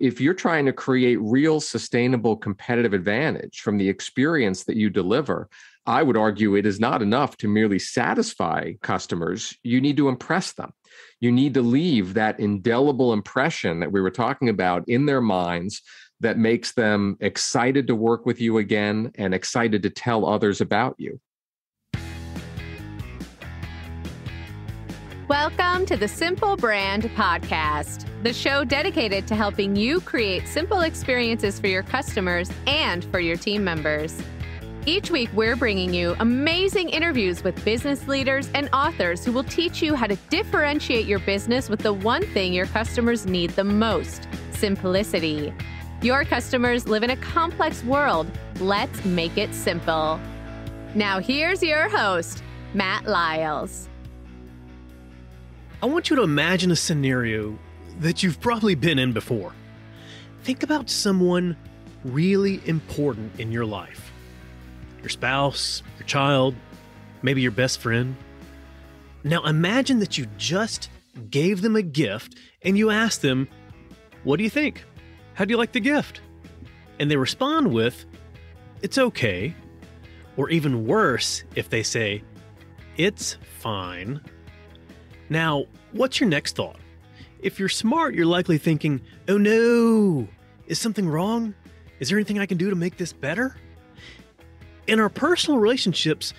If you're trying to create real sustainable competitive advantage from the experience that you deliver, I would argue it is not enough to merely satisfy customers. You need to impress them. You need to leave that indelible impression that we were talking about in their minds that makes them excited to work with you again and excited to tell others about you. Welcome to the Simple Brand Podcast, the show dedicated to helping you create simple experiences for your customers and for your team members. Each week, we're bringing you amazing interviews with business leaders and authors who will teach you how to differentiate your business with the one thing your customers need the most: simplicity. Your customers live in a complex world. Let's make it simple. Now, here's your host, Matt Lyles. I want you to imagine a scenario that you've probably been in before. Think about someone really important in your life. Your spouse, your child, maybe your best friend. Now imagine that you just gave them a gift and you asked them, "What do you think? How do you like the gift?" And they respond with, "It's okay." Or even worse, if they say, "It's fine." Now, what's your next thought? If you're smart, you're likely thinking, "Oh no, is something wrong? Is there anything I can do to make this better?" In our personal relationships,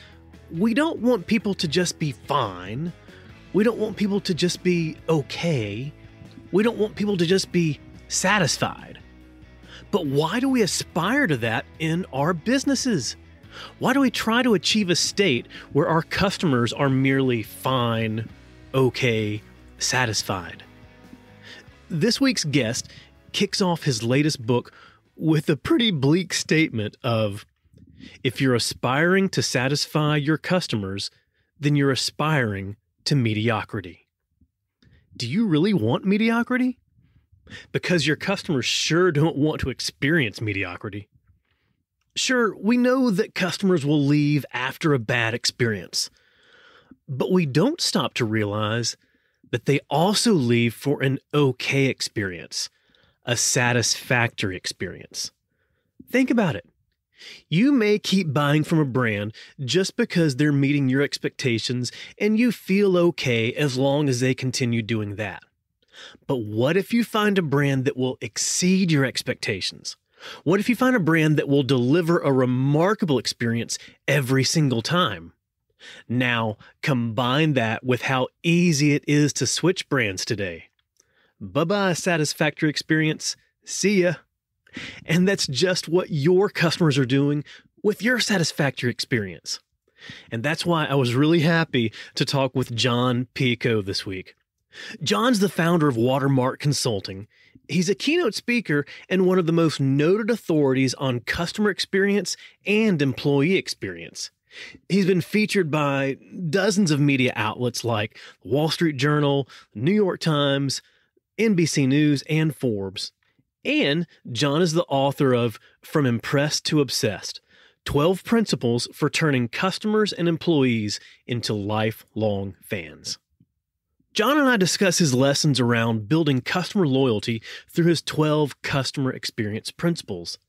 we don't want people to just be fine. We don't want people to just be okay. We don't want people to just be satisfied. But why do we aspire to that in our businesses? Why do we try to achieve a state where our customers are merely fine, okay, satisfied? This week's guest kicks off his latest book with a pretty bleak statement of, if you're aspiring to satisfy your customers, then you're aspiring to mediocrity. Do you really want mediocrity? Because your customers sure don't want to experience mediocrity. Sure, we know that customers will leave after a bad experience, but we don't stop to realize that they also leave for an okay experience, a satisfactory experience. Think about it. You may keep buying from a brand just because they're meeting your expectations and you feel okay as long as they continue doing that. But what if you find a brand that will exceed your expectations? What if you find a brand that will deliver a remarkable experience every single time? Now, combine that with how easy it is to switch brands today. Buh-bye, satisfactory experience. See ya. And that's just what your customers are doing with your satisfactory experience. And that's why I was really happy to talk with Jon Picoult this week. Jon's the founder of Watermark Consulting. He's a keynote speaker and one of the most noted authorities on customer experience and employee experience. He's been featured by dozens of media outlets like the Wall Street Journal, New York Times, NBC News, and Forbes. And Jon is the author of From Impressed to Obsessed, 12 Principles for Turning Customers and Employees into Lifelong Fans. Jon and I discuss his lessons around building customer loyalty through his 12 customer experience principles.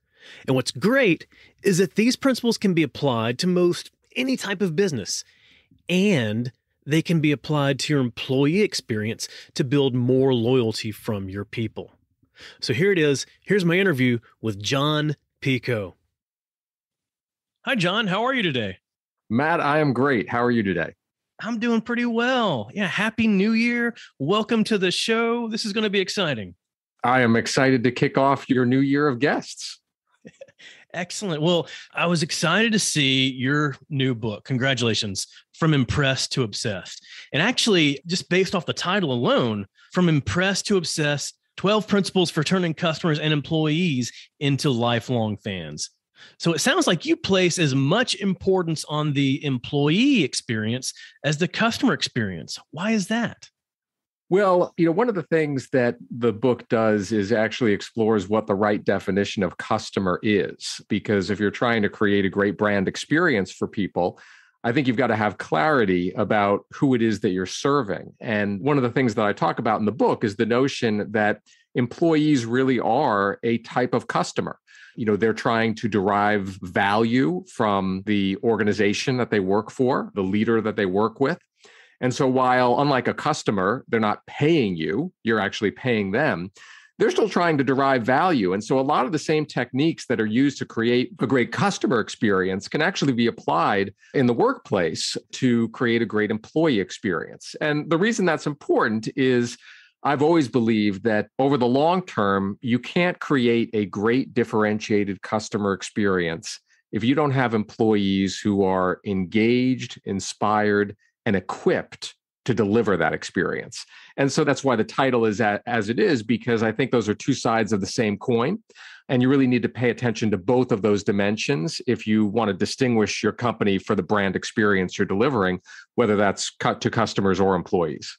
And what's great is that these principles can be applied to most any type of business, and they can be applied to your employee experience to build more loyalty from your people. So here it is. Here's my interview with Jon Picoult. Hi, Jon. How are you today? Matt, I am great. How are you today? I'm doing pretty well. Yeah, Happy New Year. Welcome to the show. This is going to be exciting. I am excited to kick off your new year of guests. Excellent. Well, I was excited to see your new book. Congratulations. From Impressed to Obsessed. And actually, just based off the title alone, From Impressed to Obsessed, 12 Principles for Turning Customers and Employees into Lifelong Fans. So it sounds like you place as much importance on the employee experience as the customer experience. Why is that? Well, one of the things that the book does is actually explores what the right definition of customer is. Because if you're trying to create a great brand experience for people, I think you've got to have clarity about who it is that you're serving. And one of the things that I talk about in the book is the notion that employees really are a type of customer. They're trying to derive value from the organization that they work for, the leader that they work with. And so while, unlike a customer, they're not paying you, you're actually paying them, they're still trying to derive value. And so a lot of the same techniques that are used to create a great customer experience can actually be applied in the workplace to create a great employee experience. And the reason that's important is I've always believed that over the long term, you can't create a great differentiated customer experience if you don't have employees who are engaged, inspired, and equipped to deliver that experience. And so that's why the title is as it is, because I think those are two sides of the same coin. And you really need to pay attention to both of those dimensions if you want to distinguish your company for the brand experience you're delivering, whether that's cut to customers or employees.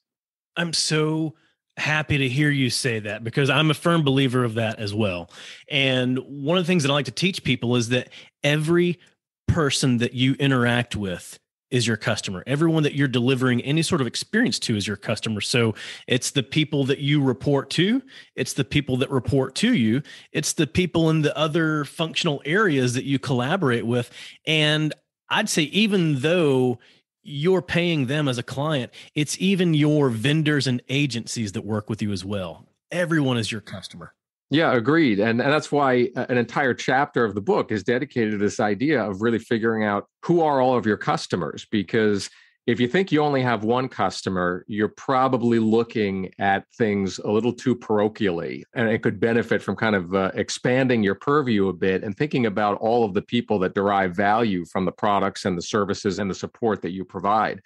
I'm so happy to hear you say that, because I'm a firm believer of that as well. And one of the things that I like to teach people is that every person that you interact with is your customer. Everyone that you're delivering any sort of experience to is your customer. So it's the people that you report to, it's the people that report to you, it's the people in the other functional areas that you collaborate with. And I'd say even though you're paying them as a client, it's even your vendors and agencies that work with you as well. Everyone is your customer. Yeah, agreed. And that's why an entire chapter of the book is dedicated to this idea of really figuring out who are all of your customers. Because if you think you only have one customer, you're probably looking at things a little too parochially, and it could benefit from kind of expanding your purview a bit and thinking about all of the people that derive value from the products and the services and the support that you provide.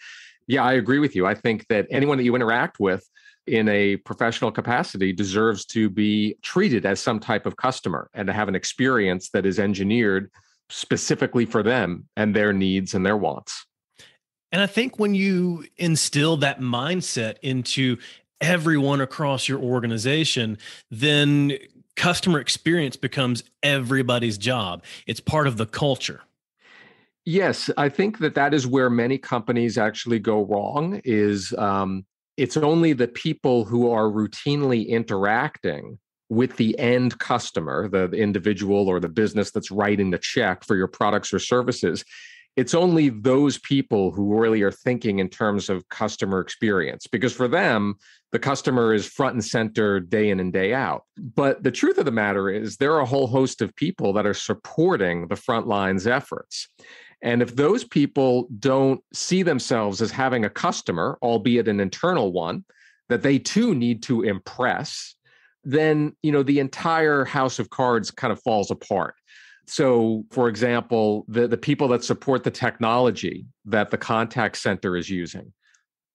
Yeah, I agree with you. I think that anyone that you interact with in a professional capacity deserves to be treated as some type of customer and to have an experience that is engineered specifically for them and their needs and their wants. And I think when you instill that mindset into everyone across your organization, then customer experience becomes everybody's job. It's part of the culture. Yes, I think that is where many companies actually go wrong is it's only the people who are routinely interacting with the end customer, the individual or the business that's writing the check for your products or services. It's only those people who really are thinking in terms of customer experience, because for them, the customer is front and center day in and day out. But the truth of the matter is there are a whole host of people that are supporting the front line's efforts. And if those people don't see themselves as having a customer, albeit an internal one, that they too need to impress, then, the entire house of cards kind of falls apart. So, for example, the people that support the technology that the contact center is using,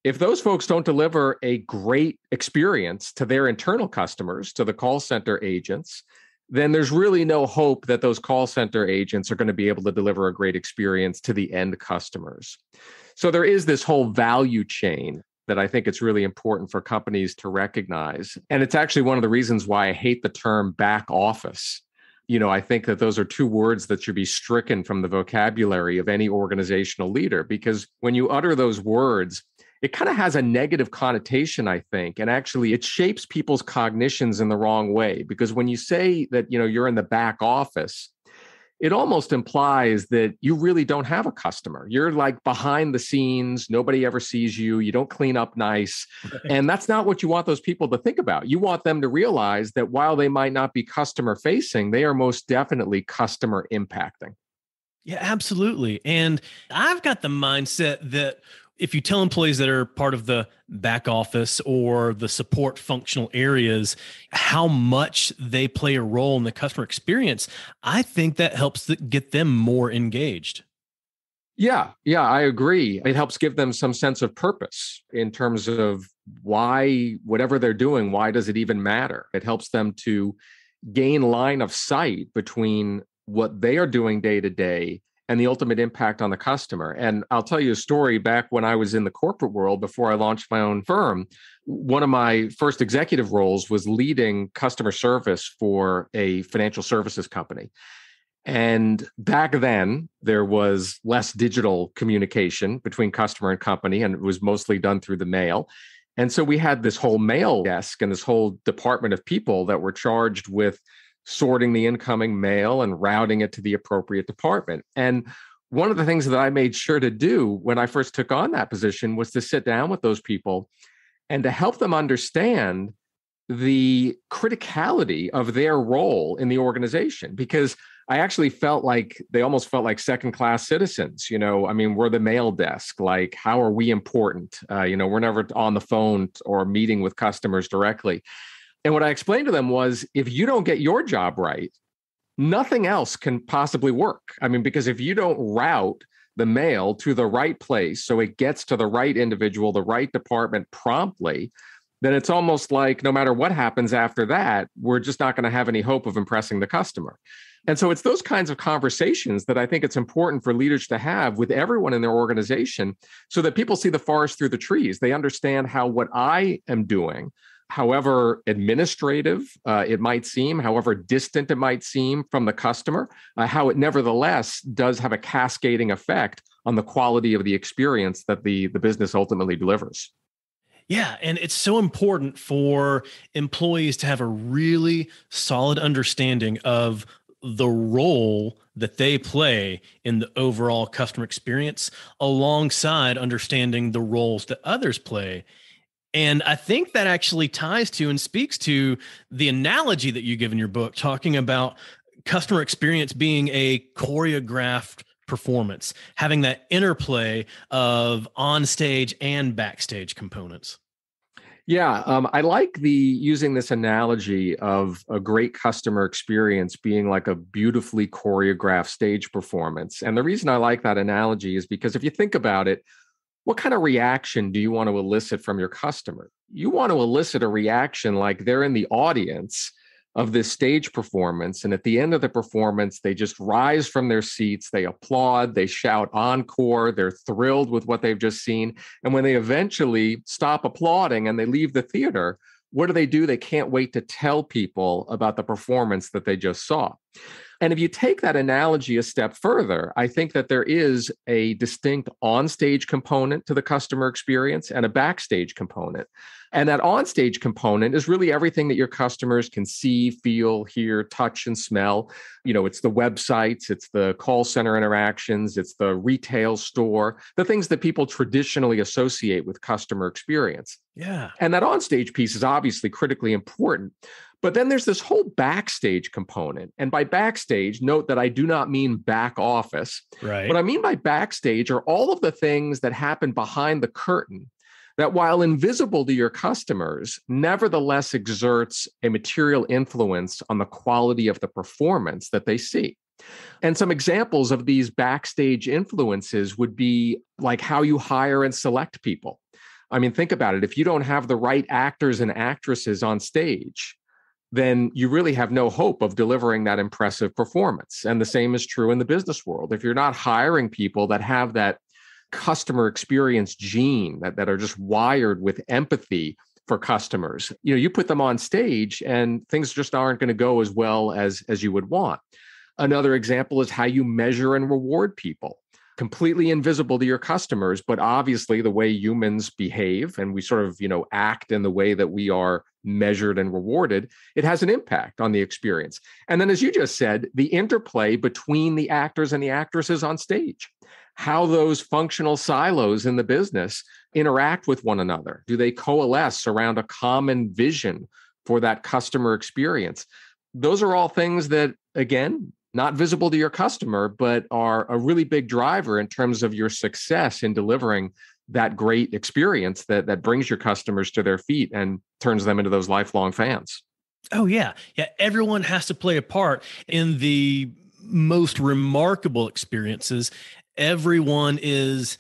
if those folks don't deliver a great experience to their internal customers, to the call center agents, then there's really no hope that those call center agents are going to be able to deliver a great experience to the end customers. So there is this whole value chain that I think it's really important for companies to recognize. And it's actually one of the reasons why I hate the term back office. I think that those are two words that should be stricken from the vocabulary of any organizational leader, because when you utter those words, it kind of has a negative connotation, I think. And actually, it shapes people's cognitions in the wrong way. Because when you say that, you're in the back office, it almost implies that you really don't have a customer. You're like behind the scenes. Nobody ever sees you. You don't clean up nice. Right. And that's not what you want those people to think about. You want them to realize that while they might not be customer facing, they are most definitely customer impacting. Yeah, absolutely. And I've got the mindset that if you tell employees that are part of the back office or the support functional areas how much they play a role in the customer experience, I think that helps get them more engaged. Yeah, I agree. It helps give them some sense of purpose in terms of why, whatever they're doing, why does it even matter? It helps them to gain line of sight between what they are doing day to day and the ultimate impact on the customer. And I'll tell you a story. Back when I was in the corporate world, before I launched my own firm, one of my first executive roles was leading customer service for a financial services company. And back then, there was less digital communication between customer and company, and it was mostly done through the mail. And so we had this whole mail desk and this whole department of people that were charged with sorting the incoming mail and routing it to the appropriate department. And one of the things that I made sure to do when I first took on that position was to sit down with those people and to help them understand the criticality of their role in the organization, because I actually felt like they almost felt like second-class citizens. We're the mail desk. Like, how are we important? We're never on the phone or meeting with customers directly. And what I explained to them was, if you don't get your job right, nothing else can possibly work. Because if you don't route the mail to the right place so it gets to the right individual, the right department promptly, then it's almost like no matter what happens after that, we're just not going to have any hope of impressing the customer. And so it's those kinds of conversations that I think it's important for leaders to have with everyone in their organization so that people see the forest through the trees. They understand how what I am doing, however administrative it might seem, however distant it might seem from the customer, how it nevertheless does have a cascading effect on the quality of the experience that the business ultimately delivers. Yeah, and it's so important for employees to have a really solid understanding of the role that they play in the overall customer experience, alongside understanding the roles that others play. And I think that actually ties to and speaks to the analogy that you give in your book, talking about customer experience being a choreographed performance, having that interplay of on-stage and backstage components. Yeah, I like using this analogy of a great customer experience being like a beautifully choreographed stage performance. And the reason I like that analogy is because if you think about it, what kind of reaction do you want to elicit from your customer? You want to elicit a reaction like they're in the audience of this stage performance. And at the end of the performance, they just rise from their seats, they applaud, they shout encore, they're thrilled with what they've just seen. And when they eventually stop applauding and they leave the theater, what do? They can't wait to tell people about the performance that they just saw. And if you take that analogy a step further, I think that there is a distinct onstage component to the customer experience and a backstage component. And that onstage component is really everything that your customers can see, feel, hear, touch, and smell. It's the websites, it's the call center interactions, it's the retail store, the things that people traditionally associate with customer experience. Yeah. And that onstage piece is obviously critically important. But then there's this whole backstage component. And by backstage, note that I do not mean back office. Right. What I mean by backstage are all of the things that happen behind the curtain that, while invisible to your customers, nevertheless exerts a material influence on the quality of the performance that they see. And some examples of these backstage influences would be like how you hire and select people. Think about it. If you don't have the right actors and actresses on stage, then you really have no hope of delivering that impressive performance. And the same is true in the business world. If you're not hiring people that have that customer experience gene, that are just wired with empathy for customers, you put them on stage and things just aren't going to go as well as you would want. Another example is how you measure and reward people. Completely invisible to your customers, but obviously the way humans behave and we sort of, act in the way that we are measured and rewarded, it has an impact on the experience. And then, as you just said, the interplay between the actors and the actresses on stage, how those functional silos in the business interact with one another. Do they coalesce around a common vision for that customer experience? Those are all things that, again, not visible to your customer, but are a really big driver in terms of your success in delivering that great experience that brings your customers to their feet and turns them into those lifelong fans. Oh, yeah. Yeah. Everyone has to play a part in the most remarkable experiences. Everyone is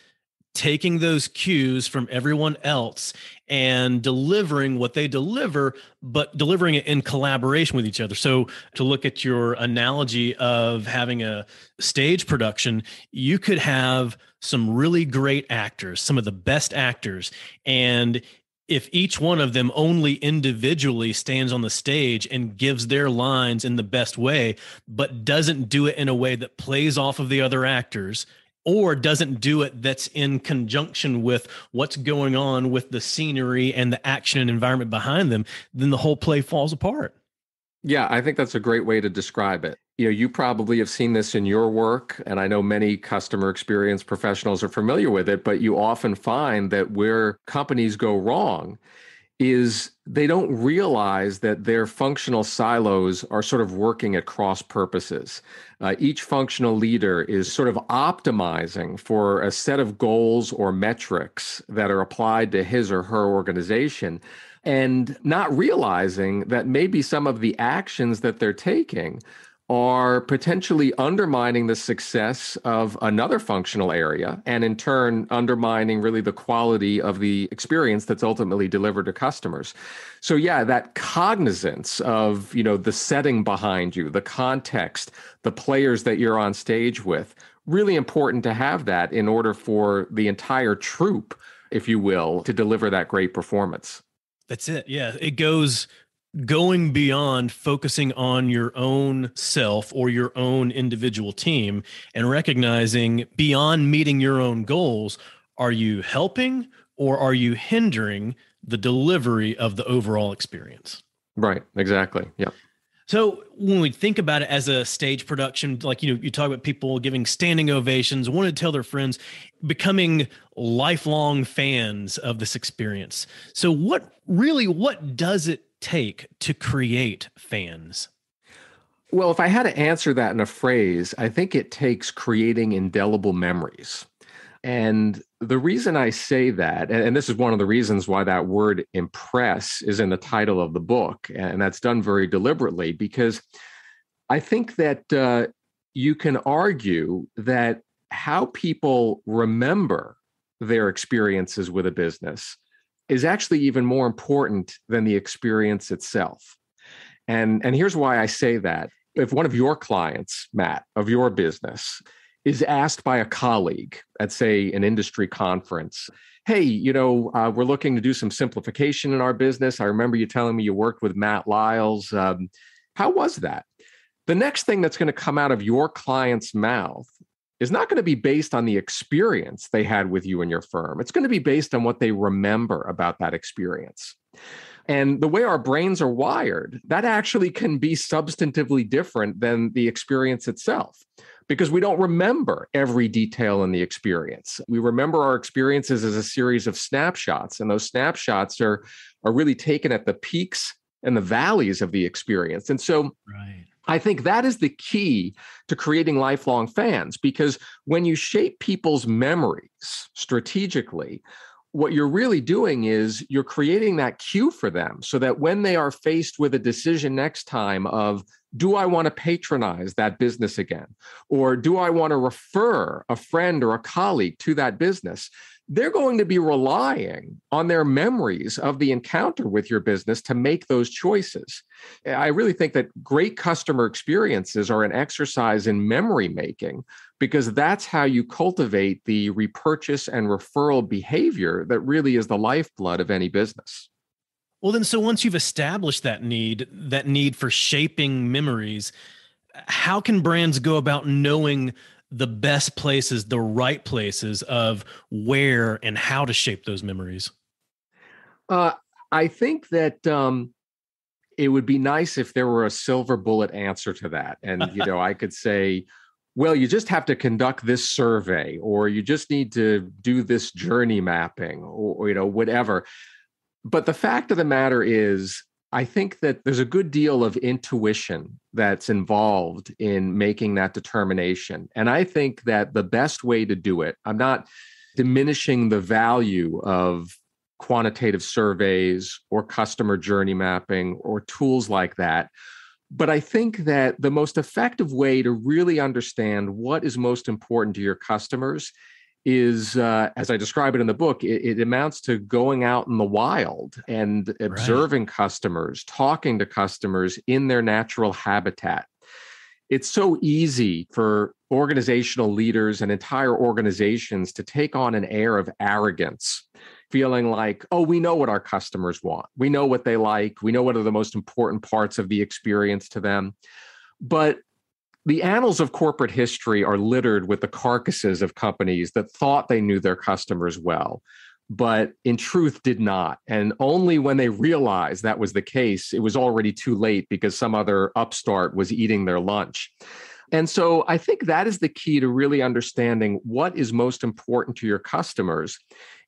taking those cues from everyone else and delivering what they deliver, but delivering it in collaboration with each other. So to look at your analogy of having a stage production, you could have some really great actors, some of the best actors. And if each one of them only individually stands on the stage and gives their lines in the best way, but doesn't do it in a way that plays off of the other actors, or doesn't do it that's in conjunction with what's going on with the scenery and the action and environment behind them, then the whole play falls apart. Yeah, I think that's a great way to describe it. You probably have seen this in your work, and I know many customer experience professionals are familiar with it, but you often find that where companies go wrong is they don't realize that their functional silos are sort of working at cross purposes. Each functional leader is sort of optimizing for a set of goals or metrics that are applied to his or her organization, and not realizing that maybe some of the actions that they're taking are potentially undermining the success of another functional area, and in turn undermining really the quality of the experience that's ultimately delivered to customers. So yeah, that cognizance of, the setting behind you, the context, the players that you're on stage with, really important to have that in order for the entire troupe, if you will, to deliver that great performance. That's it. Yeah. It going beyond focusing on your own self or your own individual team and recognizing beyond meeting your own goals, are you helping or are you hindering the delivery of the overall experience? Right. Exactly. Yeah. So when we think about it as a stage production, like, you talk about people giving standing ovations, want to tell their friends, becoming lifelong fans of this experience. So what does it take to create fans? Well, if I had to answer that in a phrase, I think it takes creating indelible memories. And the reason I say that, and this is one of the reasons why that word impress is in the title of the book, and that's done very deliberately, because I think that you can argue that how people remember their experiences with a business is actually even more important than the experience itself. And here's why I say that. If one of your clients, Matt, of your business, is asked by a colleague at, say, an industry conference, hey, we're looking to do some simplification in our business. I remember you telling me you worked with Matt Lyles. How was that? The next thing that's going to come out of your client's mouth is not going to be based on the experience they had with you and your firm. It's going to be based on what they remember about that experience. And the way our brains are wired, that actually can be substantively different than the experience itself, because we don't remember every detail in the experience. We remember our experiences as a series of snapshots, and those snapshots are really taken at the peaks and the valleys of the experience. And so right. I think that is the key to creating lifelong fans, because when you shape people's memories strategically, what you're really doing is you're creating that cue for them so that when they are faced with a decision next time of, do I want to patronize that business again? Or do I want to refer a friend or a colleague to that business? They're going to be relying on their memories of the encounter with your business to make those choices. I really think that great customer experiences are an exercise in memory making, because that's how you cultivate the repurchase and referral behavior that really is the lifeblood of any business. Well, then, so once you've established that need for shaping memories, how can brands go about knowing the best places, the right places of where and how to shape those memories? I think that it would be nice if there were a silver bullet answer to that. And, I could say, well, you just have to conduct this survey, or you just need to do this journey mapping, or whatever. But the fact of the matter is, I think that there's a good deal of intuition that's involved in making that determination. And I think that the best way to do it, I'm not diminishing the value of quantitative surveys or customer journey mapping or tools like that. But I think that the most effective way to really understand what is most important to your customers is, as I describe it in the book, it amounts to going out in the wild and observing customers, talking to customers in their natural habitat. It's so easy for organizational leaders and entire organizations to take on an air of arrogance, feeling like, oh, we know what our customers want. We know what they like. We know what are the most important parts of the experience to them. But The annals of corporate history are littered with the carcasses of companies that thought they knew their customers well, but in truth did not. And only when they realized that was the case, it was already too late because some other upstart was eating their lunch. And so I think that is the key to really understanding what is most important to your customers,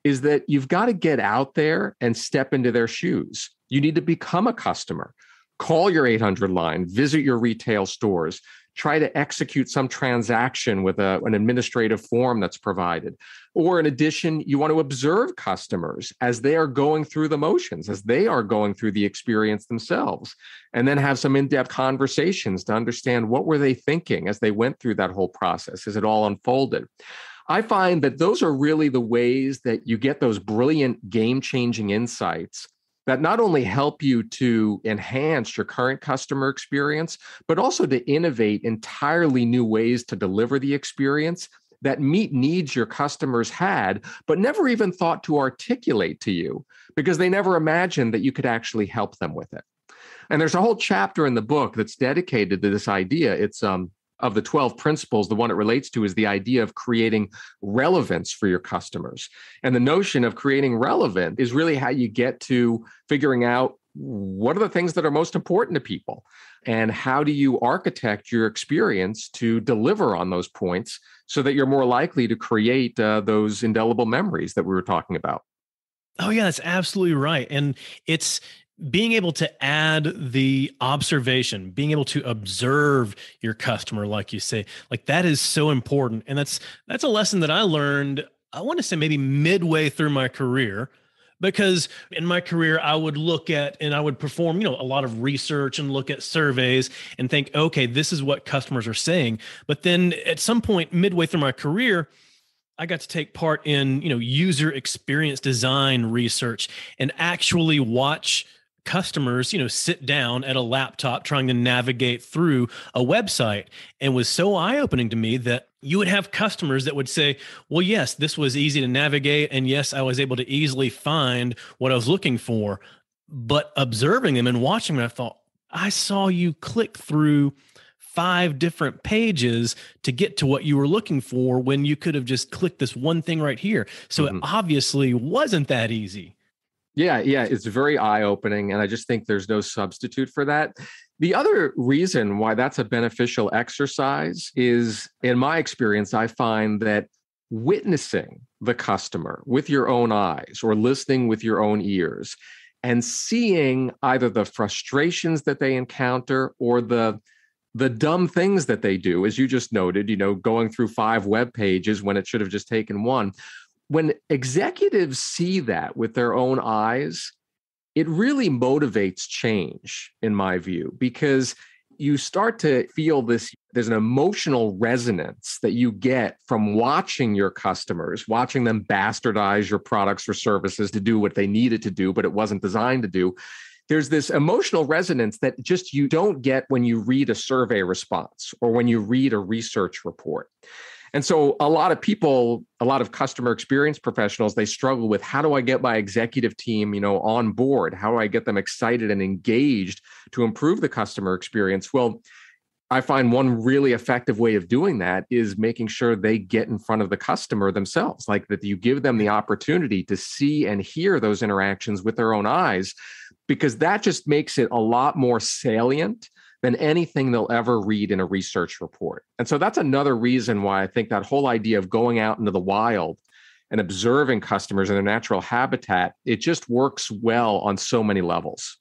is that you've got to get out there and step into their shoes. You need to become a customer. Call your 800 line, visit your retail stores, try to execute some transaction with an administrative form that's provided. Or in addition, you want to observe customers as they are going through the motions, as they are going through the experience themselves, and then have some in-depth conversations to understand what were they thinking as they went through that whole process, as it all unfolded. I find that those are really the ways that you get those brilliant game-changing insights that not only help you to enhance your current customer experience, but also to innovate entirely new ways to deliver the experience that meet needs your customers had, but never even thought to articulate to you because they never imagined that you could actually help them with it. And there's a whole chapter in the book that's dedicated to this idea. It's of the 12 principles, the one it relates to is the idea of creating relevance for your customers. And the notion of creating relevant is really how you get to figuring out what are the things that are most important to people and how do you architect your experience to deliver on those points so that you're more likely to create those indelible memories that we were talking about. Oh, yeah, that's absolutely right. And it's being able to add the observation, being able to observe your customer, like you say, like that is so important. And that's a lesson that I learned, I want to say maybe midway through my career, because in my career, I would look at and I would perform, a lot of research and look at surveys and think, okay, this is what customers are saying. But then at some point midway through my career, I got to take part in, user experience design research and actually watch customers, sit down at a laptop trying to navigate through a website. And was so eye-opening to me that you would have customers that would say, well, yes, this was easy to navigate. And yes, I was able to easily find what I was looking for. But observing them and watching them, I thought, I saw you click through 5 different pages to get to what you were looking for when you could have just clicked this one thing right here. So It obviously wasn't that easy. Yeah, it's very eye-opening, and I just think there's no substitute for that. The other reason why that's a beneficial exercise is, in my experience, I find that witnessing the customer with your own eyes or listening with your own ears and seeing either the frustrations that they encounter or the dumb things that they do, as you just noted, going through 5 web pages when it should have just taken one. When executives see that with their own eyes, it really motivates change, in my view, because you start to feel there's an emotional resonance that you get from watching your customers, watching them bastardize your products or services to do what they needed to do, but it wasn't designed to do. There's this emotional resonance that just you don't get when you read a survey response or when you read a research report. And so a lot of people, a lot of customer experience professionals, they struggle with, how do I get my executive team, on board? How do I get them excited and engaged to improve the customer experience? Well, I find one really effective way of doing that is making sure they get in front of the customer themselves, like that you give them the opportunity to see and hear those interactions with their own eyes, because that just makes it a lot more salient than anything they'll ever read in a research report. And so that's another reason why I think that whole idea of going out into the wild and observing customers in their natural habitat, it just works well on so many levels.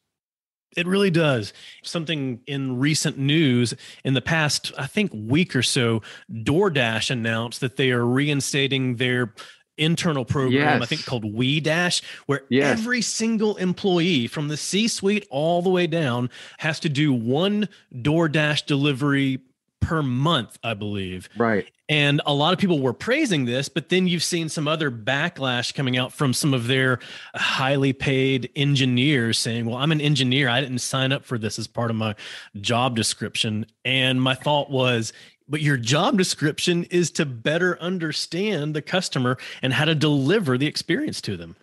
It really does. Something in recent news in the past, I think, week or so, DoorDash announced that they are reinstating their internal program, I think called WeDash, where every single employee from the C-suite all the way down has to do one DoorDash delivery per month, I believe. Right. And a lot of people were praising this, but then you've seen some other backlash coming out from some of their highly paid engineers saying, well, I'm an engineer. I didn't sign up for this as part of my job description. And my thought was, but your job description is to better understand the customer and how to deliver the experience to them.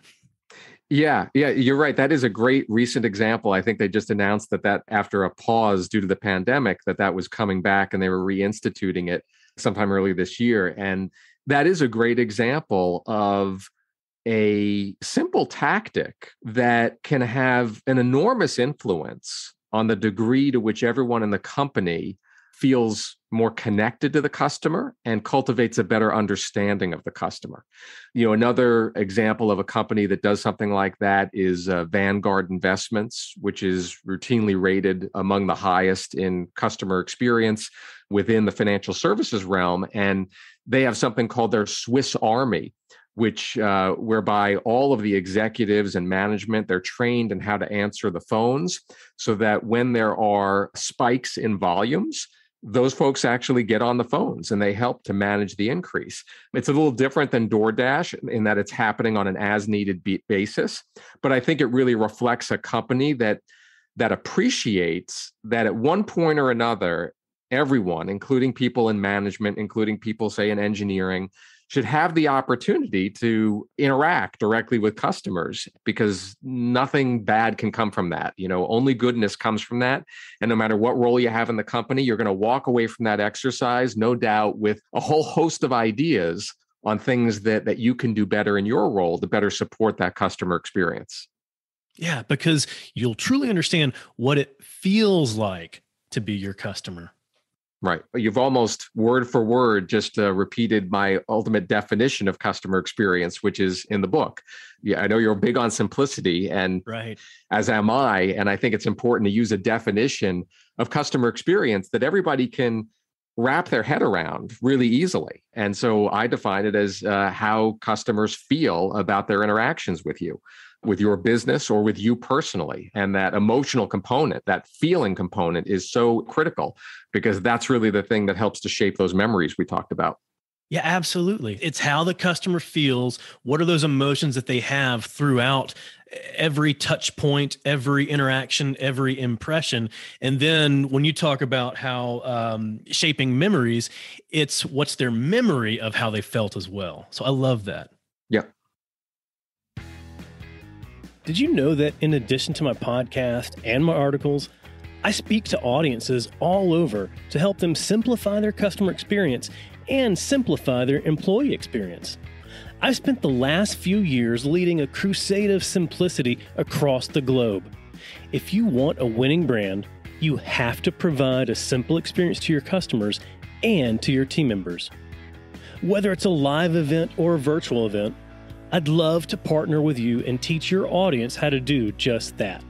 Yeah, you're right. That is a great recent example. I think they just announced that after a pause due to the pandemic, that was coming back and they were reinstituting it sometime early this year. And that is a great example of a simple tactic that can have an enormous influence on the degree to which everyone in the company feels more connected to the customer and cultivates a better understanding of the customer. Another example of a company that does something like that is Vanguard Investments, which is routinely rated among the highest in customer experience within the financial services realm. And they have something called their Swiss Army, which whereby all of the executives and management, they're trained in how to answer the phones so that when there are spikes in volumes, those folks actually get on the phones and they help to manage the increase. It's a little different than DoorDash in that it's happening on an as-needed basis, but I think it really reflects a company that appreciates that at one point or another, everyone, including people in management, including people, say, in engineering, should have the opportunity to interact directly with customers because nothing bad can come from that. Only goodness comes from that. And no matter what role you have in the company, you're going to walk away from that exercise, no doubt, with a whole host of ideas on things that you can do better in your role to better support that customer experience. Yeah, because you'll truly understand what it feels like to be your customer. Right. You've almost word for word just repeated my ultimate definition of customer experience, which is in the book. Yeah, I know you're big on simplicity, and right, as am I. And I think it's important to use a definition of customer experience that everybody can wrap their head around really easily. And so I define it as how customers feel about their interactions with you, with your business or with you personally. And that emotional component, that feeling component is so critical because that's really the thing that helps to shape those memories we talked about. Yeah, absolutely. It's how the customer feels. What are those emotions that they have throughout every touch point, every interaction, every impression? And then when you talk about how shaping memories, it's what's their memory of how they felt as well. So I love that. Yeah. Did you know that in addition to my podcast and my articles, I speak to audiences all over to help them simplify their customer experience and simplify their employee experience? I've spent the last few years leading a crusade of simplicity across the globe. If you want a winning brand, you have to provide a simple experience to your customers and to your team members. Whether it's a live event or a virtual event, I'd love to partner with you and teach your audience how to do just that.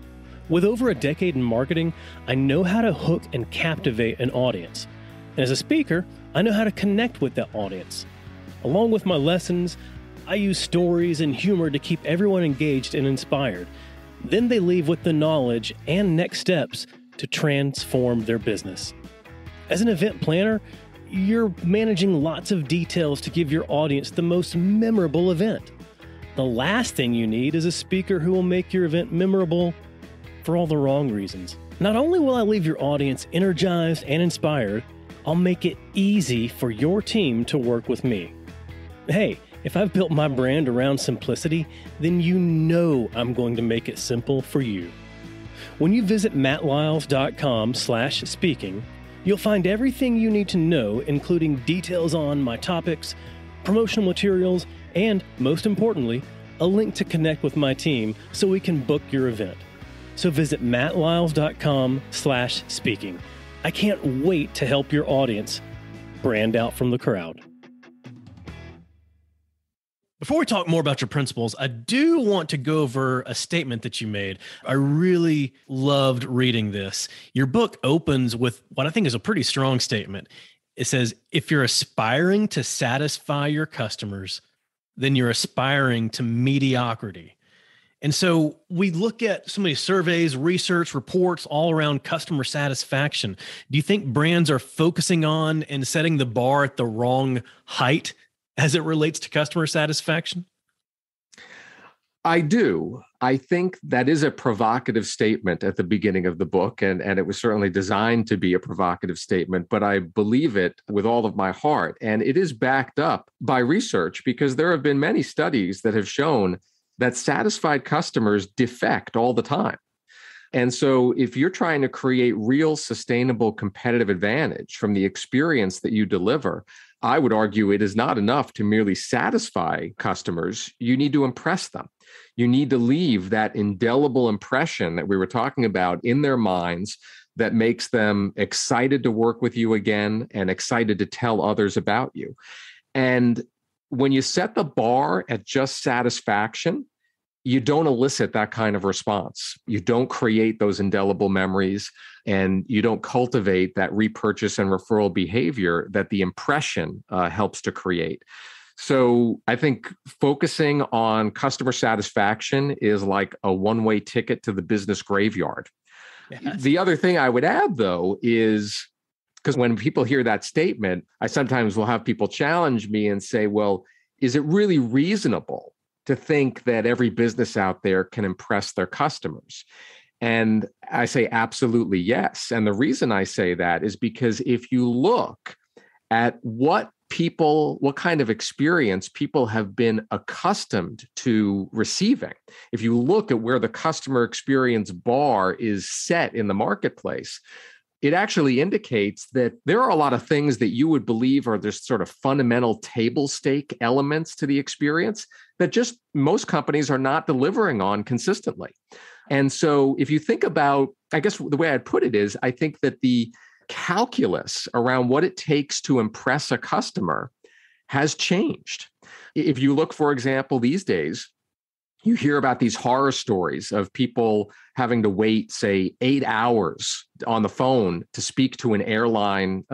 With over a decade in marketing, I know how to hook and captivate an audience. And as a speaker, I know how to connect with that audience. Along with my lessons, I use stories and humor to keep everyone engaged and inspired. Then they leave with the knowledge and next steps to transform their business. As an event planner, you're managing lots of details to give your audience the most memorable event. The last thing you need is a speaker who will make your event memorable for all the wrong reasons. Not only will I leave your audience energized and inspired, I'll make it easy for your team to work with me. Hey, if I've built my brand around simplicity, then you know I'm going to make it simple for you. When you visit mattlyles.com/speaking, you'll find everything you need to know, including details on my topics, promotional materials, and most importantly, a link to connect with my team so we can book your event. So visit mattlyles.com/speaking. I can't wait to help your audience brand out from the crowd. Before we talk more about your principles, I do want to go over a statement that you made. I really loved reading this. Your book opens with what I think is a pretty strong statement. It says, if you're aspiring to satisfy your customers, then you're aspiring to mediocrity. And so we look at so many surveys, research, reports all around customer satisfaction. Do you think brands are focusing on and setting the bar at the wrong height as it relates to customer satisfaction? I do. I think that is a provocative statement at the beginning of the book, and it was certainly designed to be a provocative statement, but I believe it with all of my heart. And it is backed up by research because there have been many studies that have shown that satisfied customers defect all the time. And so if you're trying to create real sustainable competitive advantage from the experience that you deliver, I would argue it is not enough to merely satisfy customers. You need to impress them. You need to leave that indelible impression that we were talking about in their minds that makes them excited to work with you again and excited to tell others about you. And when you set the bar at just satisfaction, you don't elicit that kind of response. You don't create those indelible memories, and you don't cultivate that repurchase and referral behavior that the impression helps to create. So I think focusing on customer satisfaction is like a one-way ticket to the business graveyard. Yes. The other thing I would add, though, is because when people hear that statement, I sometimes will have people challenge me and say, well, is it really reasonable to think that every business out there can impress their customers? And I say, absolutely yes. And the reason I say that is because if you look at what kind of experience people have been accustomed to receiving, if you look at where the customer experience bar is set in the marketplace, it actually indicates that there are a lot of things that you would believe are this sort of fundamental table stake elements to the experience that just most companies are not delivering on consistently. And so if you think about, I guess the way I'd put it is, I think that the calculus around what it takes to impress a customer has changed. If you look, for example, these days, you hear about these horror stories of people having to wait, say, 8 hours on the phone to speak to an airline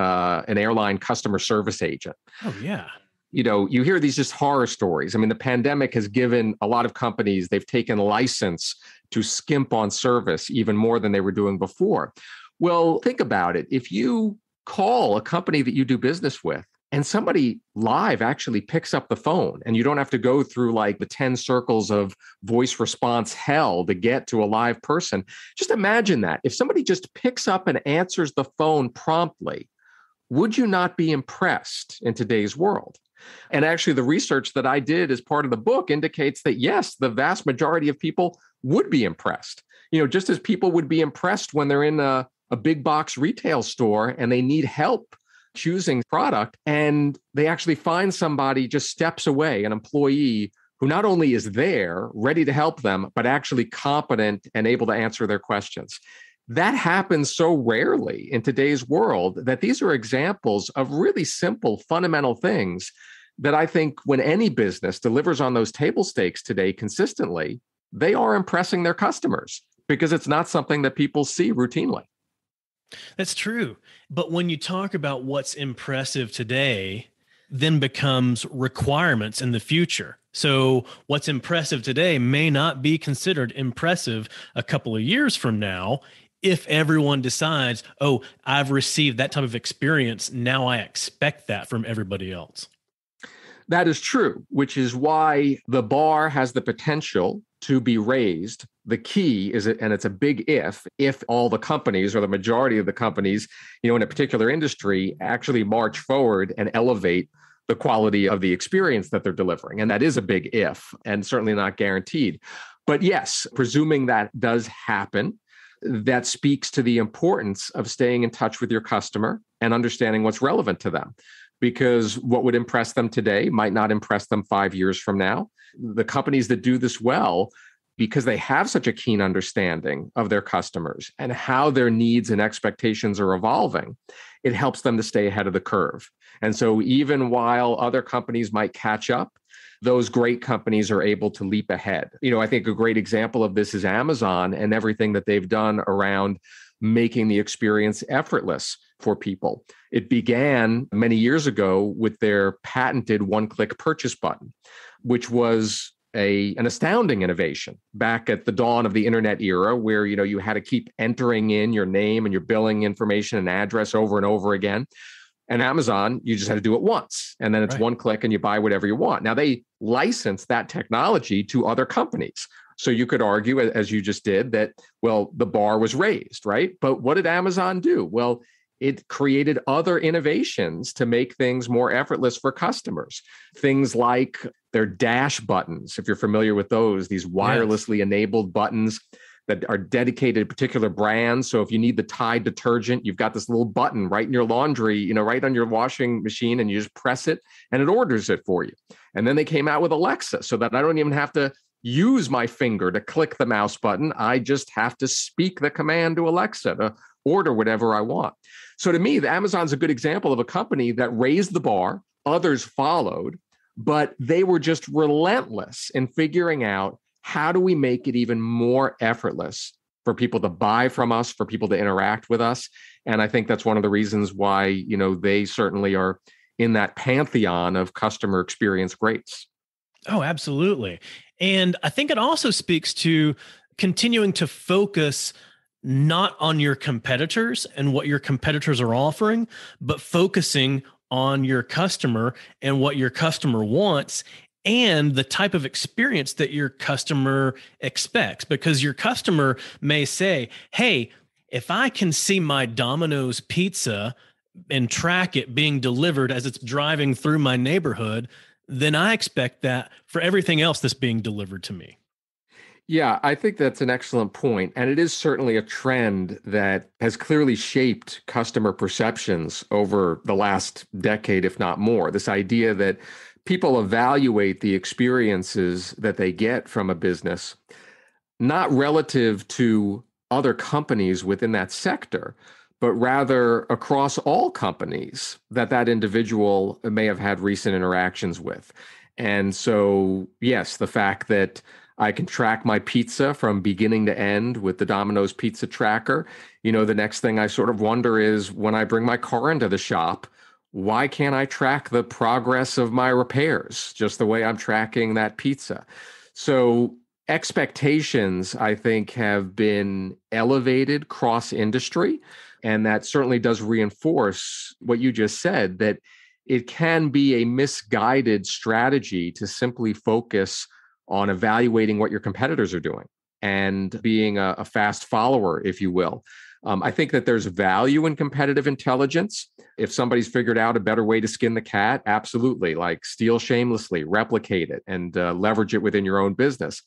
customer service agent. Oh, yeah. You hear these just horror stories. I mean, the pandemic has given a lot of companies, they've taken license to skimp on service even more than they were doing before. Well, think about it. If you call a company that you do business with, and somebody live actually picks up the phone, and you don't have to go through like the 10 circles of voice response hell to get to a live person. Just imagine that. If somebody just picks up and answers the phone promptly, would you not be impressed in today's world? And actually, the research that I did as part of the book indicates that, yes, the vast majority of people would be impressed. Just as people would be impressed when they're in a big box retail store and they need help choosing product, and they actually find somebody just steps away, an employee who not only is there, ready to help them, but actually competent and able to answer their questions. That happens so rarely in today's world that these are examples of really simple, fundamental things that I think when any business delivers on those table stakes today consistently, they are impressing their customers because it's not something that people see routinely. That's true. But when you talk about what's impressive today, then becomes requirements in the future. So what's impressive today may not be considered impressive a couple of years from now if everyone decides, oh, I've received that type of experience, now I expect that from everybody else. That is true, which is why the bar has the potential to be raised. The key is, and it's a big if all the companies or the majority of the companies, in a particular industry actually march forward and elevate the quality of the experience that they're delivering. And that is a big if, and certainly not guaranteed. But yes, presuming that does happen, that speaks to the importance of staying in touch with your customer and understanding what's relevant to them. Because what would impress them today might not impress them 5 years from now. The companies that do this well, because they have such a keen understanding of their customers and how their needs and expectations are evolving, it helps them to stay ahead of the curve. And so even while other companies might catch up, those great companies are able to leap ahead. I think a great example of this is Amazon and everything that they've done around making the experience effortless for people. It began many years ago with their patented one-click purchase button, which was an astounding innovation back at the dawn of the internet era, where you had to keep entering in your name and your billing information and address over and over again. And Amazon, you just had to do it once, and then it's one click and you buy whatever you want. Now they licensed that technology to other companies. So you could argue, as you just did, that, well, the bar was raised, right? But what did Amazon do? Well, it created other innovations to make things more effortless for customers. Things like their dash buttons, if you're familiar with those, these wirelessly enabled buttons that are dedicated to particular brands. So if you need the Tide detergent, you've got this little button right in your laundry, right on your washing machine, and you just press it and it orders it for you. And then they came out with Alexa so that I don't even have to use my finger to click the mouse button. I just have to speak the command to Alexa to order whatever I want. So to me, the Amazon's a good example of a company that raised the bar, others followed, but they were just relentless in figuring out, how do we make it even more effortless for people to buy from us, for people to interact with us? And I think that's one of the reasons why, they certainly are in that pantheon of customer experience greats. Oh, absolutely. And I think it also speaks to continuing to focus not on your competitors and what your competitors are offering, but focusing on your customer and what your customer wants and the type of experience that your customer expects. Because your customer may say, hey, if I can see my Domino's pizza and track it being delivered as it's driving through my neighborhood, then I expect that for everything else that's being delivered to me. Yeah, I think that's an excellent point. And it is certainly a trend that has clearly shaped customer perceptions over the last decade, if not more. This idea that people evaluate the experiences that they get from a business, not relative to other companies within that sector, but rather across all companies that individual may have had recent interactions with. And so, yes, the fact that I can track my pizza from beginning to end with the Domino's pizza tracker. The next thing I sort of wonder is, when I bring my car into the shop, why can't I track the progress of my repairs just the way I'm tracking that pizza? So expectations, I think, have been elevated cross-industry. And that certainly does reinforce what you just said, that it can be a misguided strategy to simply focus on evaluating what your competitors are doing and being a fast follower, if you will. I think that there's value in competitive intelligence. If somebody's figured out a better way to skin the cat, absolutely, like steal shamelessly, replicate it, and leverage it within your own business.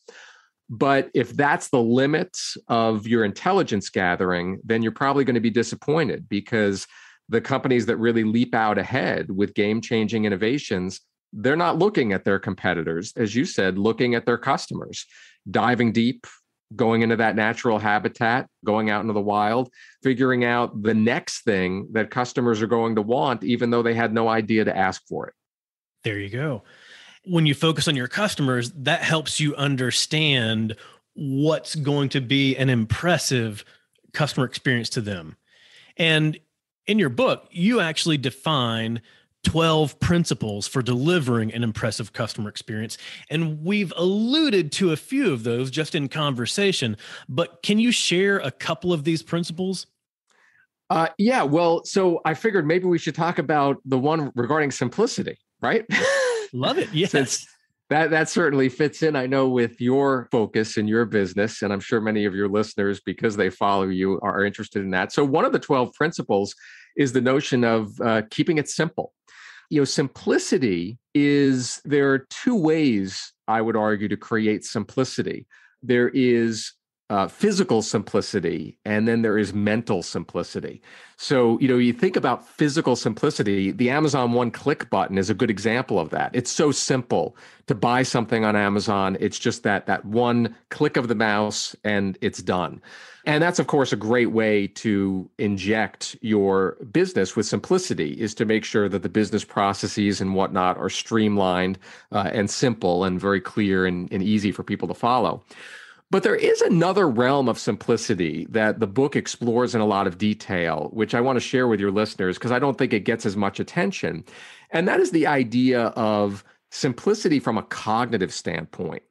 But if that's the limit of your intelligence gathering, then you're probably going to be disappointed, because the companies that really leap out ahead with game-changing innovations, they're not looking at their competitors, as you said, looking at their customers, diving deep, going into that natural habitat, going out into the wild, figuring out the next thing that customers are going to want, even though they had no idea to ask for it. There you go. When you focus on your customers, that helps you understand what's going to be an impressive customer experience to them. And in your book, you actually define 12 principles for delivering an impressive customer experience. And we've alluded to a few of those just in conversation, but can you share a couple of these principles? Yeah, well, so I figured maybe we should talk about the one regarding simplicity, right? Love it. Yes. Since that certainly fits in, I know, with your focus in your business, and I'm sure many of your listeners, because they follow you, are interested in that. So one of the 12 principles is the notion of keeping it simple. Simplicity is, there are two ways, I would argue, to create simplicity. There is physical simplicity, and then there is mental simplicity. So, you think about physical simplicity, the Amazon one-click button is a good example of that. It's so simple to buy something on Amazon. It's just that one click of the mouse and it's done. And that's, of course, a great way to inject your business with simplicity, is to make sure that the business processes and whatnot are streamlined and simple and very clear and easy for people to follow. But there is another realm of simplicity that the book explores in a lot of detail, which I want to share with your listeners because I don't think it gets as much attention. And that is the idea of simplicity from a cognitive standpoint.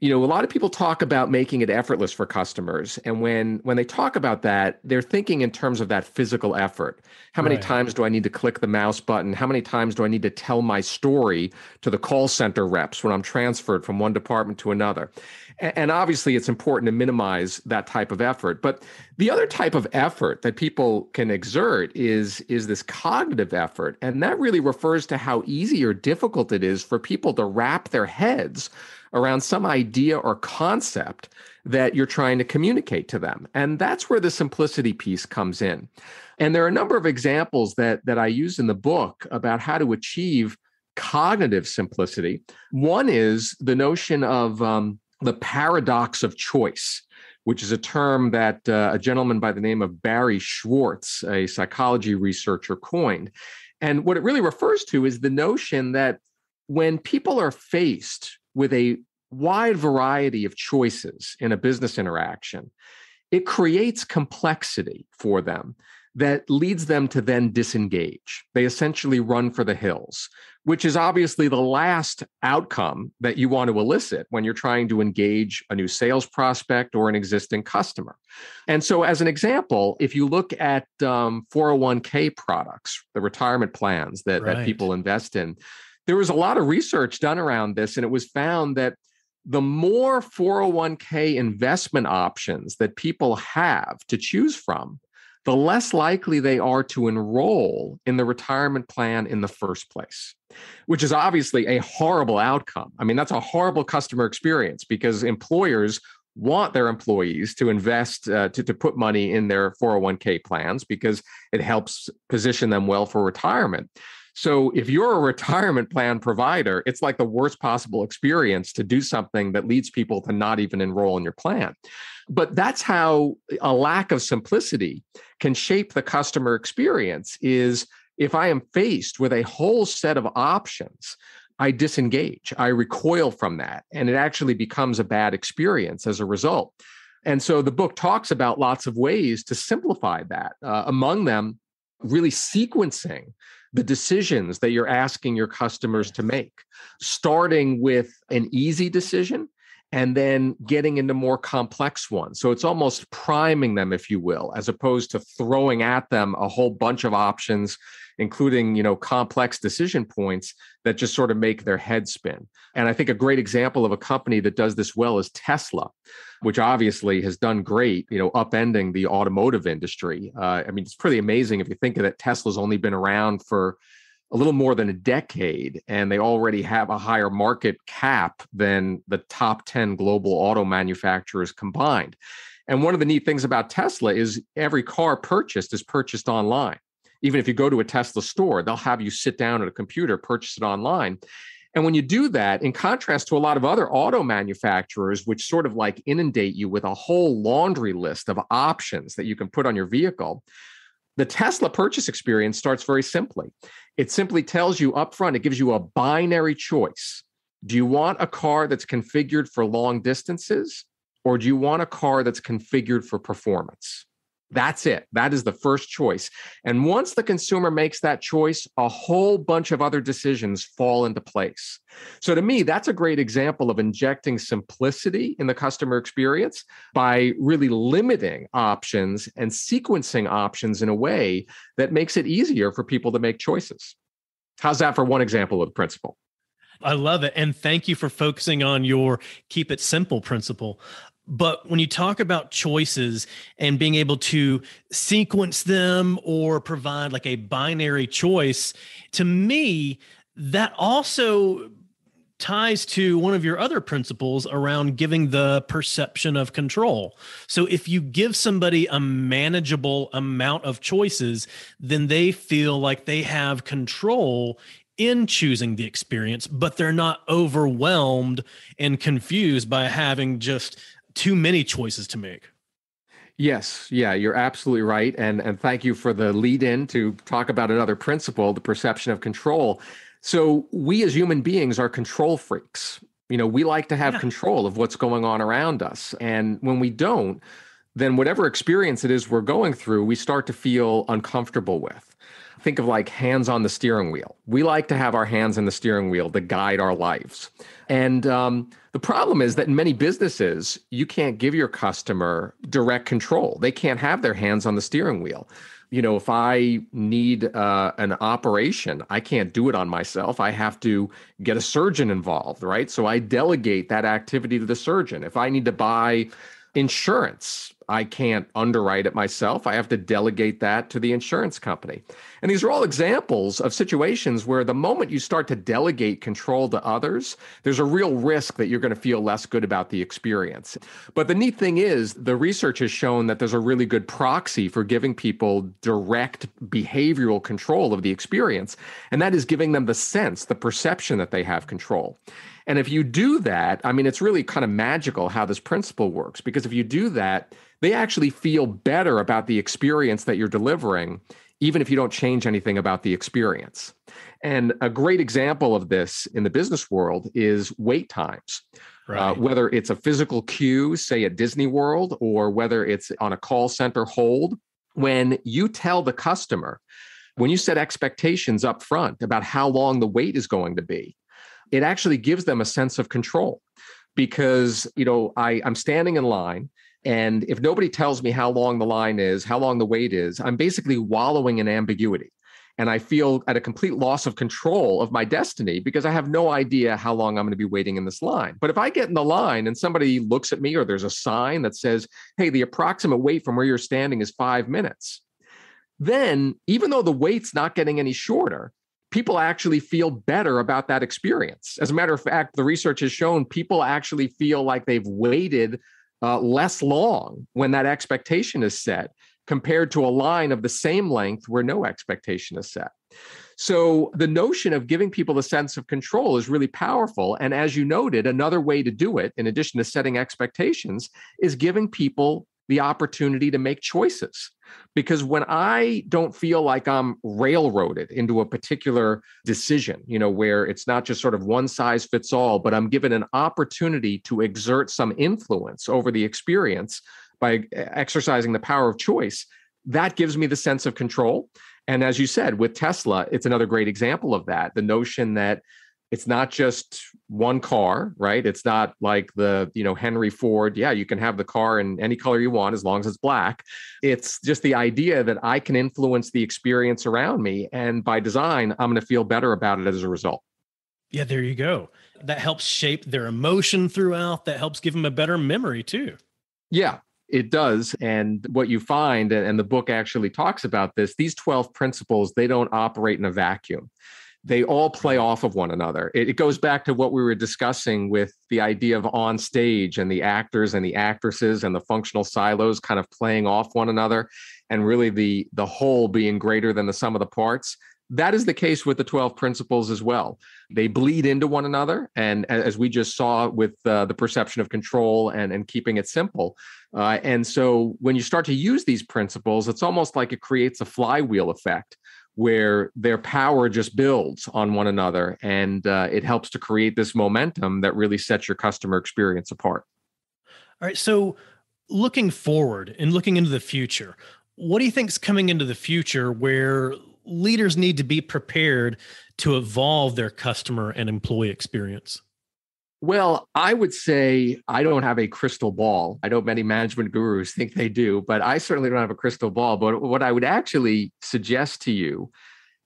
A lot of people talk about making it effortless for customers. And when they talk about that, they're thinking in terms of that physical effort. How many times do I need to click the mouse button? How many times do I need to tell my story to the call center reps when I'm transferred from one department to another? And obviously, it's important to minimize that type of effort. But The other type of effort that people can exert is this cognitive effort. And that really refers to how easy or difficult it is for people to wrap their heads around some idea or concept that you're trying to communicate to them. And that's where the simplicity piece comes in. And there are a number of examples that I use in the book about how to achieve cognitive simplicity. One is the notion of the paradox of choice, which is a term that a gentleman by the name of Barry Schwartz, a psychology researcher, coined. And what it really refers to is the notion that when people are faced with a wide variety of choices in a business interaction, it creates complexity for them that leads them to then disengage. They essentially run for the hills, which is obviously the last outcome that you want to elicit when you're trying to engage a new sales prospect or an existing customer. And so as an example, if you look at 401k products, the retirement plans that people invest in, there was a lot of research done around this, and it was found that the more 401k investment options that people have to choose from, the less likely they are to enroll in the retirement plan in the first place, which is obviously a horrible outcome. I mean, that's a horrible customer experience because employers want their employees to invest, to put money in their 401k plans because it helps position them well for retirement. So if you're a retirement plan provider, it's like the worst possible experience to do something that leads people to not even enroll in your plan. But that's how a lack of simplicity can shape the customer experience is if I am faced with a whole set of options, I disengage, I recoil from that, and it actually becomes a bad experience as a result. And so the book talks about lots of ways to simplify that, among them, really sequencing the decisions that you're asking your customers to make, starting with an easy decision and then getting into more complex ones. So it's almost priming them, if you will, as opposed to throwing at them a whole bunch of options, including, complex decision points that just sort of make their head spin. And I think a great example of a company that does this well is Tesla, which obviously has done great, upending the automotive industry. It's pretty amazing if you think of it. Tesla's only been around for a little more than a decade, and they already have a higher market cap than the top 10 global auto manufacturers combined. And one of the neat things about Tesla is every car purchased is purchased online. Even if you go to a Tesla store, they'll have you sit down at a computer, purchase it online. And when you do that, in contrast to a lot of other auto manufacturers, which sort of like inundate you with a whole laundry list of options that you can put on your vehicle, the Tesla purchase experience starts very simply. It simply tells you upfront, it gives you a binary choice. Do you want a car that's configured for long distances, or do you want a car that's configured for performance? That's it. That is the first choice. And once the consumer makes that choice, a whole bunch of other decisions fall into place. So to me, that's a great example of injecting simplicity in the customer experience by really limiting options and sequencing options in a way that makes it easier for people to make choices. How's that for one example of the principle? I love it. And thank you for focusing on your keep it simple principle. But when you talk about choices and being able to sequence them or provide like a binary choice, to me, that also ties to one of your other principles around giving the perception of control. So if you give somebody a manageable amount of choices, then they feel like they have control in choosing the experience, but they're not overwhelmed and confused by having just too many choices to make. Yes. Yeah, you're absolutely right. And thank you for the lead in to talk about another principle, the perception of control. So we as human beings are control freaks. We like to have control of what's going on around us. And when we don't, then whatever experience it is we're going through, we start to feel uncomfortable with. Think of like hands on the steering wheel. We like to have our hands on the steering wheel to guide our lives. And the problem is that in many businesses, you can't give your customer direct control. They can't have their hands on the steering wheel. If I need an operation, I can't do it on myself. I have to get a surgeon involved, right? So I delegate that activity to the surgeon. If I need to buy insurance, I can't underwrite it myself. I have to delegate that to the insurance company. And these are all examples of situations where the moment you start to delegate control to others, there's a real risk that you're going to feel less good about the experience. But the neat thing is, the research has shown that there's a really good proxy for giving people direct behavioral control of the experience. And that is giving them the sense, the perception that they have control. And if you do that, I mean, it's really kind of magical how this principle works, because if you do that, they actually feel better about the experience that you're delivering, even if you don't change anything about the experience. And a great example of this in the business world is wait times. Right. Whether it's a physical queue, say at Disney World, or whether it's on a call center hold, when you tell the customer, when you set expectations up front about how long the wait is going to be, it actually gives them a sense of control. Because, I'm standing in line, and if nobody tells me how long the line is, how long the wait is, I'm basically wallowing in ambiguity. And I feel at a complete loss of control of my destiny because I have no idea how long I'm going to be waiting in this line. But if I get in the line and somebody looks at me, or there's a sign that says, hey, the approximate wait from where you're standing is 5 minutes, then even though the wait's not getting any shorter, people actually feel better about that experience. As a matter of fact, the research has shown people actually feel like they've waited less long when that expectation is set, compared to a line of the same length where no expectation is set. So the notion of giving people a sense of control is really powerful. And as you noted, another way to do it, in addition to setting expectations, is giving people the opportunity to make choices. Because when I don't feel like I'm railroaded into a particular decision, where it's not just sort of one size fits all, but I'm given an opportunity to exert some influence over the experience by exercising the power of choice, that gives me the sense of control. And as you said, with Tesla, it's another great example of that. The notion that it's not just one car, right? It's not like the, Henry Ford. Yeah, you can have the car in any color you want as long as it's black. It's just the idea that I can influence the experience around me. And by design, I'm going to feel better about it as a result. Yeah, there you go. That helps shape their emotion throughout. That helps give them a better memory too. Yeah, it does. And what you find, and the book actually talks about this, these 12 principles, they don't operate in a vacuum. They all play off of one another. It goes back to what we were discussing with the idea of on stage and the actors and the actresses and the functional silos kind of playing off one another, and really the whole being greater than the sum of the parts. That is the case with the 12 principles as well. They bleed into one another. And as we just saw with the perception of control and keeping it simple. And so when you start to use these principles, it's almost like it creates a flywheel effect, where their power just builds on one another, and it helps to create this momentum that really sets your customer experience apart. All right. So looking forward and looking into the future, what do you think is coming into the future where leaders need to be prepared to evolve their customer and employee experience? Well, I would say I don't have a crystal ball. I know many management gurus think they do, but I certainly don't have a crystal ball. But what I would actually suggest to you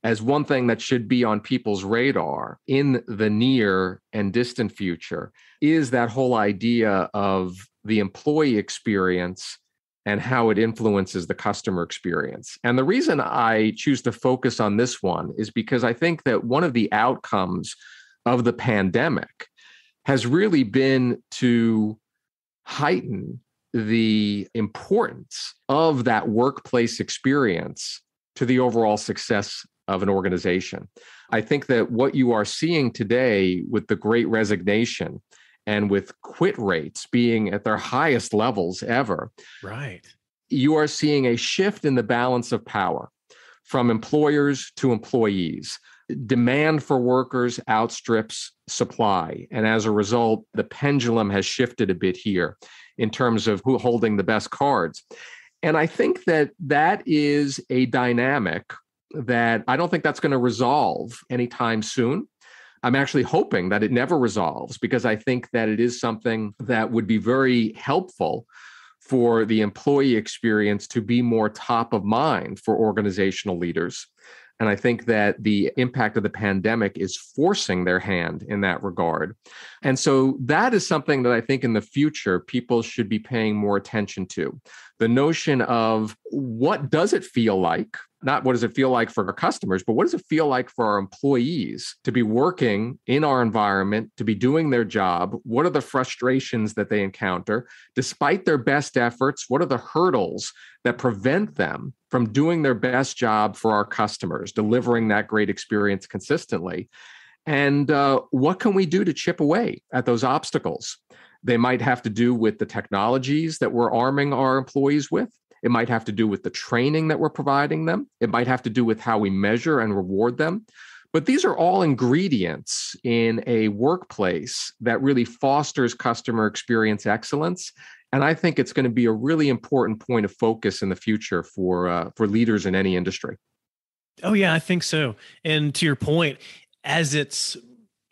as one thing that should be on people's radar in the near and distant future is that whole idea of the employee experience and how it influences the customer experience. And the reason I choose to focus on this one is because I think that one of the outcomes of the pandemic has really been to heighten the importance of that workplace experience to the overall success of an organization. I think that what you are seeing today with the Great Resignation and with quit rates being at their highest levels ever, right, you are seeing a shift in the balance of power from employers to employees. Demand for workers outstrips supply. And as a result, the pendulum has shifted a bit here in terms of who holding the best cards. And I think that that is a dynamic that I don't think that's going to resolve anytime soon. I'm actually hoping that it never resolves, because I think that it is something that would be very helpful for the employee experience to be more top of mind for organizational leaders. And I think that the impact of the pandemic is forcing their hand in that regard. And so that is something that I think in the future, people should be paying more attention to. The notion of what does it feel like? Not what does it feel like for our customers, but what does it feel like for our employees to be working in our environment, to be doing their job? What are the frustrations that they encounter? Despite their best efforts, what are the hurdles that prevent them from doing their best job for our customers, delivering that great experience consistently? And what can we do to chip away at those obstacles? They might have to do with the technologies that we're arming our employees with. It might have to do with the training that we're providing them. It might have to do with how we measure and reward them. But these are all ingredients in a workplace that really fosters customer experience excellence. And I think it's going to be a really important point of focus in the future for leaders in any industry. Oh, yeah, I think so. And to your point, as it's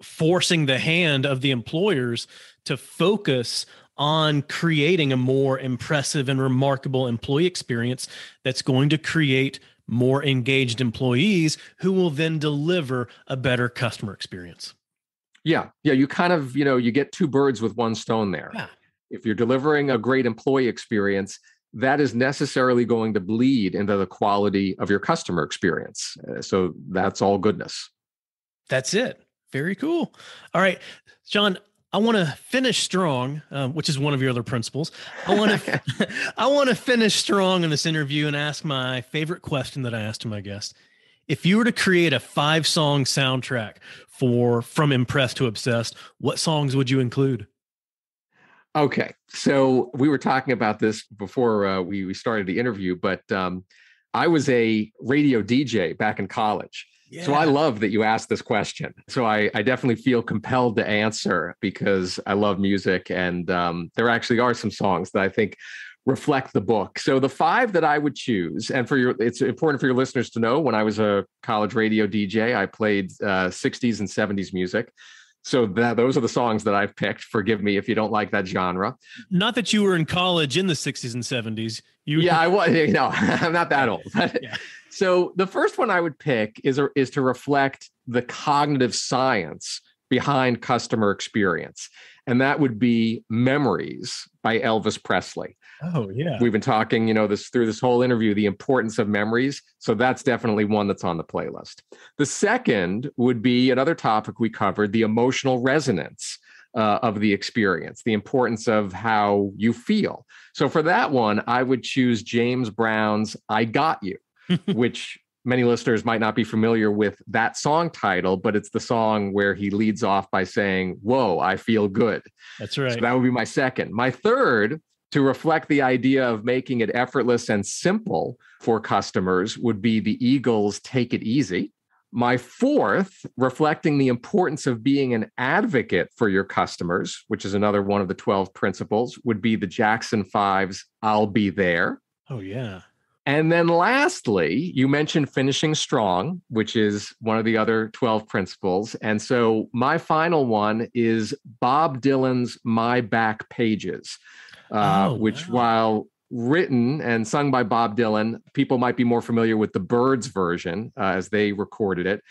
forcing the hand of the employers to focus on creating a more impressive and remarkable employee experience that's going to create more engaged employees who will then deliver a better customer experience. Yeah. You kind of, you get two birds with one stone there. Yeah. If you're delivering a great employee experience, that is necessarily going to bleed into the quality of your customer experience. So that's all goodness. That's it. Very cool. All right, Jon, I want to finish strong, which is one of your other principles. I want to finish strong in this interview and ask my favorite question that I asked to my guests. If you were to create a 5-song soundtrack from Impressed to Obsessed, what songs would you include? Okay. So we were talking about this before we started the interview, but I was a radio DJ back in college. Yeah. So I love that you asked this question. So I definitely feel compelled to answer because I love music. And there actually are some songs that I think reflect the book. So the 5 that I would choose, and it's important for your listeners to know, when I was a college radio DJ, I played 60s and 70s music. So those are the songs that I've picked. Forgive me if you don't like that genre. Not that you were in college in the 60s and 70s. Yeah, I was. I'm not that old. Yeah. So the first one I would pick is to reflect the cognitive science behind customer experience. And that would be Memories by Elvis Presley. Oh, yeah. We've been talking, through this whole interview, the importance of memories. So that's definitely one that's on the playlist. The second would be another topic we covered, the emotional resonance of the experience, the importance of how you feel. So for that one, I would choose James Brown's I Got You, which many listeners might not be familiar with that song title, but it's the song where he leads off by saying, "Whoa, I feel good." That's right. So that would be my second. My third, to reflect the idea of making it effortless and simple for customers, would be the Eagles' Take It Easy. My fourth, reflecting the importance of being an advocate for your customers, which is another one of the 12 principles, would be the Jackson 5's I'll Be There. Oh, yeah. And then lastly, you mentioned finishing strong, which is one of the other 12 principles. And so my final one is Bob Dylan's My Back Pages, which, while written and sung by Bob Dylan, people might be more familiar with the Byrds version as they recorded it.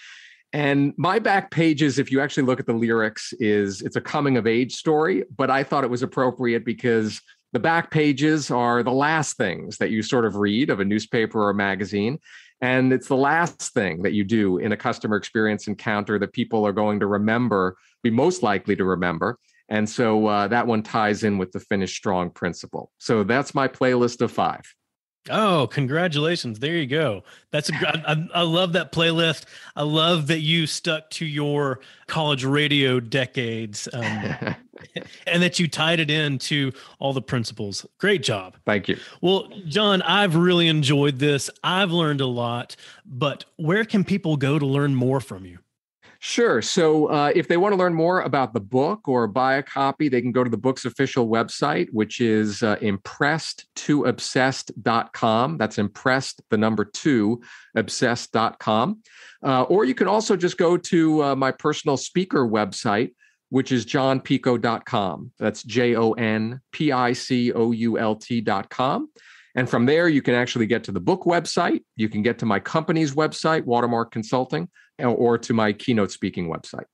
And My Back Pages, if you actually look at the lyrics, it's a coming of age story, but I thought it was appropriate because the back pages are the last things that you sort of read of a newspaper or a magazine. And it's the last thing that you do in a customer experience encounter that people are going to be most likely to remember. And so that one ties in with the finish strong principle. So that's my playlist of 5. Oh, congratulations. There you go. I love that playlist. I love that you stuck to your college radio decades and that you tied it into all the principles. Great job. Thank you. Well, Jon, I've really enjoyed this. I've learned a lot, but where can people go to learn more from you? Sure. So if they want to learn more about the book or buy a copy, they can go to the book's official website, which is impressedtoobsessed.com. That's impressed, the number 2, obsessed.com. Or you can also just go to my personal speaker website, which is jonpicoult.com. That's JONPICOULT.com. And from there, you can actually get to the book website. You can get to my company's website, Watermark Consulting, or to my keynote speaking website.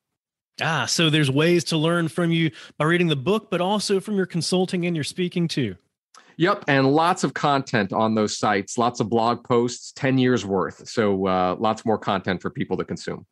So there's ways to learn from you by reading the book, but also from your consulting and your speaking too. Yep. And lots of content on those sites, lots of blog posts, 10 years worth. So lots more content for people to consume.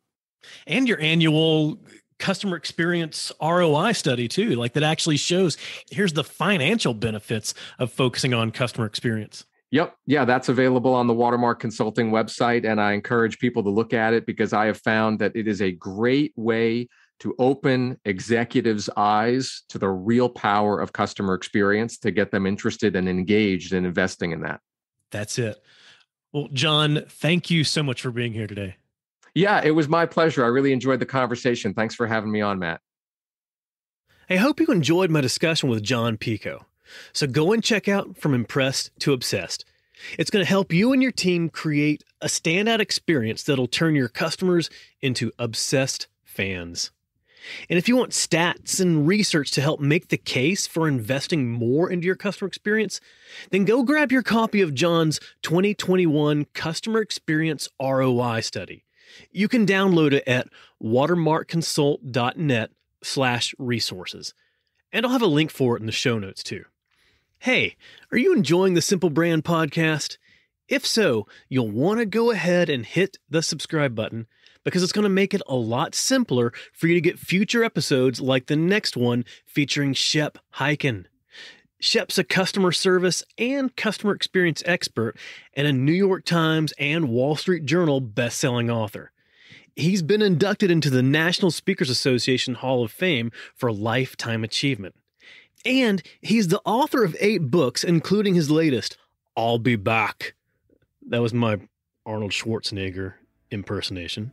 And your annual customer experience ROI study too, like that actually shows here's the financial benefits of focusing on customer experience. Yep. Yeah, that's available on the Watermark Consulting website. And I encourage people to look at it because I have found that it is a great way to open executives' eyes to the real power of customer experience to get them interested and engaged in investing in that. That's it. Well, Jon, thank you so much for being here today. Yeah, it was my pleasure. I really enjoyed the conversation. Thanks for having me on, Matt. I hope you enjoyed my discussion with Jon Picoult. So go and check out From Impressed to Obsessed. It's going to help you and your team create a standout experience that'll turn your customers into obsessed fans. And if you want stats and research to help make the case for investing more into your customer experience, then go grab your copy of Jon's 2021 Customer Experience ROI Study. You can download it at watermarkconsult.net/resources. And I'll have a link for it in the show notes too. Hey, are you enjoying the Simple Brand podcast? If so, you'll want to go ahead and hit the subscribe button because it's going to make it a lot simpler for you to get future episodes like the next one featuring Shep Hyken. Shep's a customer service and customer experience expert and a New York Times and Wall Street Journal best-selling author. He's been inducted into the National Speakers Association Hall of Fame for lifetime achievement. And he's the author of 8 books, including his latest, I'll Be Back. That was my Arnold Schwarzenegger impersonation.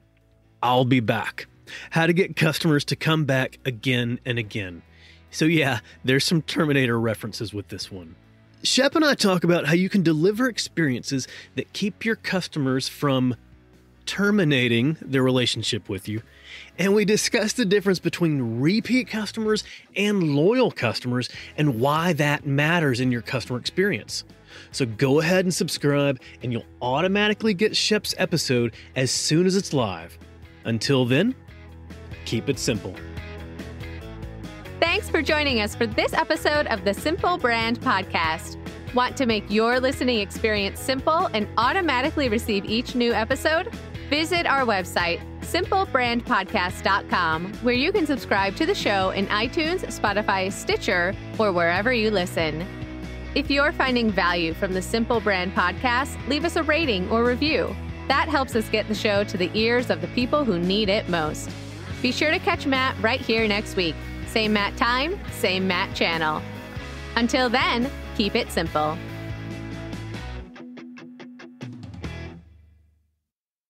I'll Be Back. How to get customers to come back again and again. So yeah, there's some Terminator references with this one. Shep and I talk about how you can deliver experiences that keep your customers from terminating their relationship with you. And we discuss the difference between repeat customers and loyal customers and why that matters in your customer experience. So go ahead and subscribe and you'll automatically get Shep's episode as soon as it's live. Until then, keep it simple. Thanks for joining us for this episode of the Simple Brand Podcast. Want to make your listening experience simple and automatically receive each new episode? Visit our website, simplebrandpodcast.com, where you can subscribe to the show in iTunes, Spotify, Stitcher, or wherever you listen. If you're finding value from the Simple Brand Podcast, leave us a rating or review. That helps us get the show to the ears of the people who need it most. Be sure to catch Matt right here next week. Same Matt time, same Matt channel. Until then, keep it simple.